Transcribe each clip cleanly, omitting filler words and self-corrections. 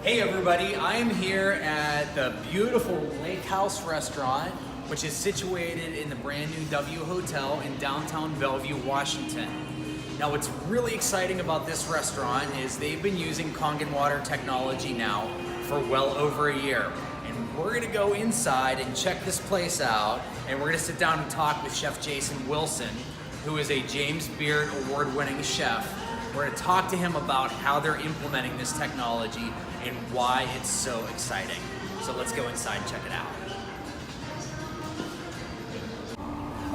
Hey everybody, I am here at the beautiful Lakehouse restaurant, which is situated in the brand new W Hotel in downtown Bellevue, Washington. Now what's really exciting about this restaurant is they've been using KANGEN-WATER technology now for well over a year. And we're gonna go inside and check this place out, and we're gonna sit down and talk with Chef Jason Wilson, who is a James Beard award-winning chef. We're going to talk to him about how they're implementing this technology and why it's so exciting. So let's go inside and check it out.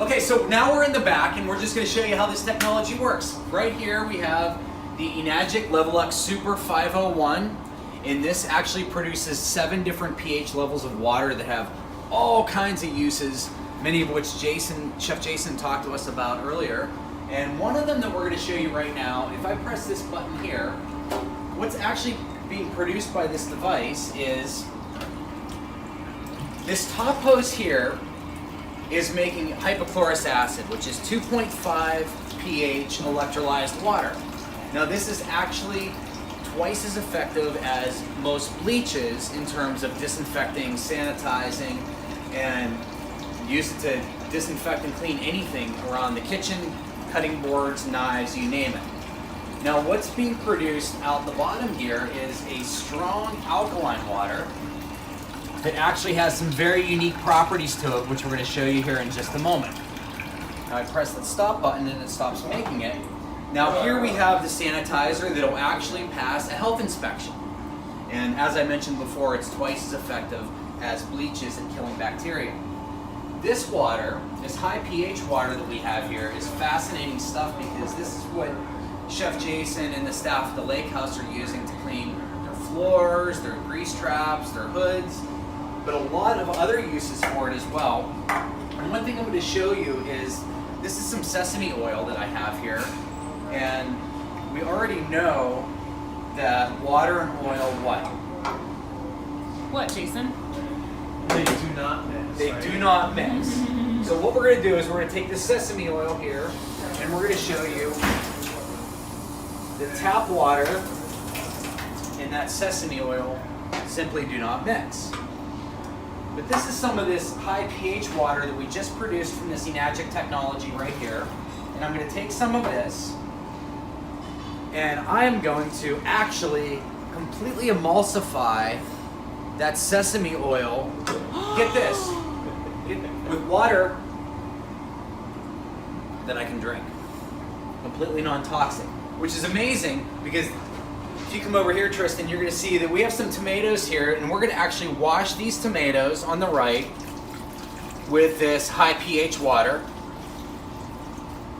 Okay, so now we're in the back and we're just going to show you how this technology works. Right here we have the Enagic Levelux Super 501, and this actually produces 7 different pH levels of water that have all kinds of uses, many of which Chef Jason talked to us about earlier. And one of them that we're going to show you right now, if I press this button here, what's actually being produced by this device is this top hose here is making hypochlorous acid, which is 2.5 pH electrolyzed water. Now this is actually twice as effective as most bleaches in terms of disinfecting, sanitizing, and use it to disinfect and clean anything around the kitchen, cutting boards, knives, you name it. Now what's being produced out the bottom here is a strong alkaline water that actually has some very unique properties to it, which we're going to show you here in just a moment. Now I press the stop button and it stops making it. Now here we have the sanitizer that will actually pass a health inspection. And as I mentioned before, it's twice as effective as bleaches at killing bacteria. This water, this high pH water that we have here, is fascinating stuff because this is what Chef Jason and the staff at the Lakehouse are using to clean their floors, their grease traps, their hoods, but a lot of other uses for it as well. And one thing I'm going to show you is, this is some sesame oil that I have here, and we already know that water and oil What, Jason? They do not mix. They right? do not mix. So what we're going to do is we're going to take this sesame oil here and we're going to show you the tap water and that sesame oil simply do not mix. But this is some of this high pH water that we just produced from this Enagic technology right here. And I'm going to take some of this and I am going to actually completely emulsify that sesame oil, get this, with water that I can drink. Completely non-toxic, which is amazing because if you come over here, Tristan, you're gonna see that we have some tomatoes here and we're gonna actually wash these tomatoes on the right with this high pH water.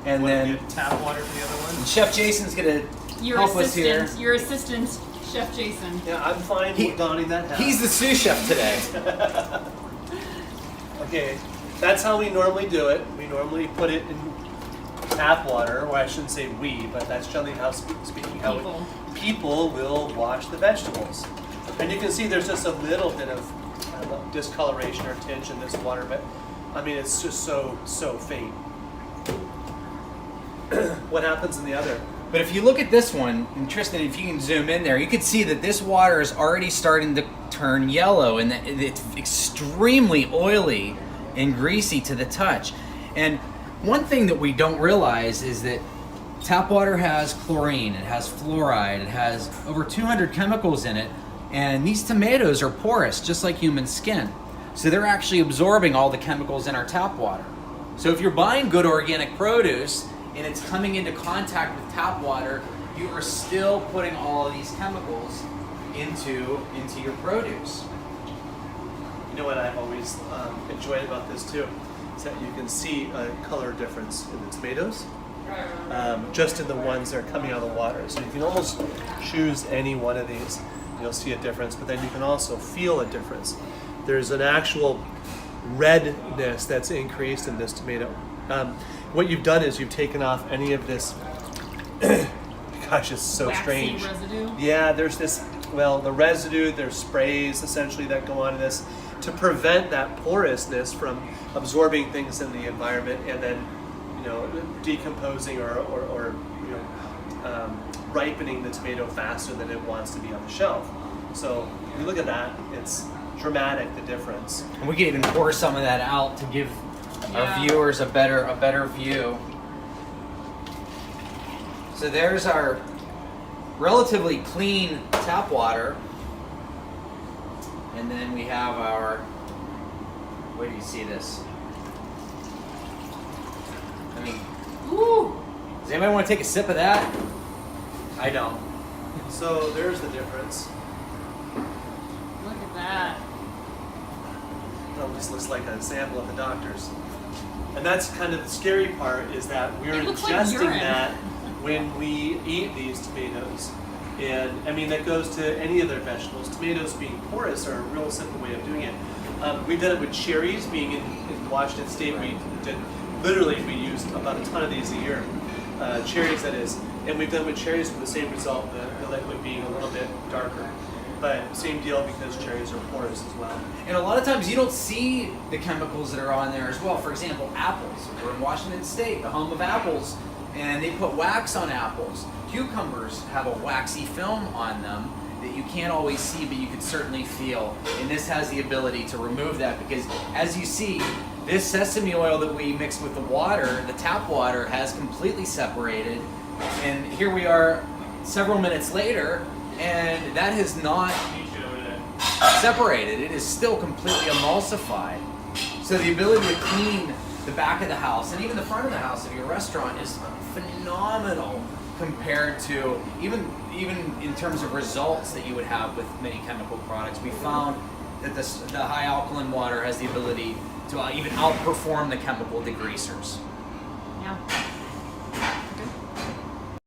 And then tap water for the other one. Chef Jason's gonna help us here. Your assistant, Chef Jason. Yeah, I'm fine with donning that hat. He's the sous chef today. Okay, that's how we normally do it. We normally put it in tap water, or I shouldn't say we, but that's generally how speaking how people will wash the vegetables. And you can see there's just a little bit of discoloration or tinge in this water, but I mean it's just so faint. What happens in the other? But if you look at this one, and Tristan, if you can zoom in there, you can see that this water is already starting to turn yellow and that it's extremely oily and greasy to the touch. And one thing that we don't realize is that tap water has chlorine, it has fluoride, it has over 200 chemicals in it, and these tomatoes are porous, just like human skin. So they're actually absorbing all the chemicals in our tap water. So if you're buying good organic produce, and it's coming into contact with tap water, you are still putting all of these chemicals into your produce. You know what I've always enjoyed about this too, is that you can see a color difference in the tomatoes, just in the ones that are coming out of the water. So you can almost choose any one of these, you'll see a difference, but then you can also feel a difference. There's an actual redness that's increased in this tomato. What you've done is you've taken off any of this, gosh, it's so waxy strange. Residue? Yeah, there's this, well, the residue, there's sprays essentially that go onto this to prevent that porousness from absorbing things in the environment and then, decomposing or ripening the tomato faster than it wants to be on the shelf. So if you look at that, it's dramatic, the difference. And we can even pour some of that out to give our viewers a better view. So there's our relatively clean tap water. And then we have our, where do you see this? I mean, woo! Does anybody want to take a sip of that? I don't. So there's the difference. Look at that. Well, this looks like a sample at the doctor's. And that's kind of the scary part, is that we're It looks like ingesting urine. that when we eat these tomatoes. And I mean, that goes to any other vegetables. Tomatoes being porous are a real simple way of doing it. We've done it with cherries. Being in Washington State, we used about a ton of these a year. Cherries, that is. And we've done it with cherries with the same result, the liquid being a little bit darker. But same deal, because cherries are porous as well. And a lot of times you don't see the chemicals that are on there as well. For example, apples. We're in Washington State, the home of apples, and they put wax on apples. Cucumbers have a waxy film on them that you can't always see, but you can certainly feel. And this has the ability to remove that, because as you see, this sesame oil that we mixed with the water, the tap water, has completely separated. And here we are several minutes later, and that has not separated. It is still completely emulsified. So the ability to clean the back of the house and even the front of the house of your restaurant is phenomenal compared to even in terms of results that you would have with many chemical products. We found that the high alkaline water has the ability to even outperform the chemical degreasers. Yeah.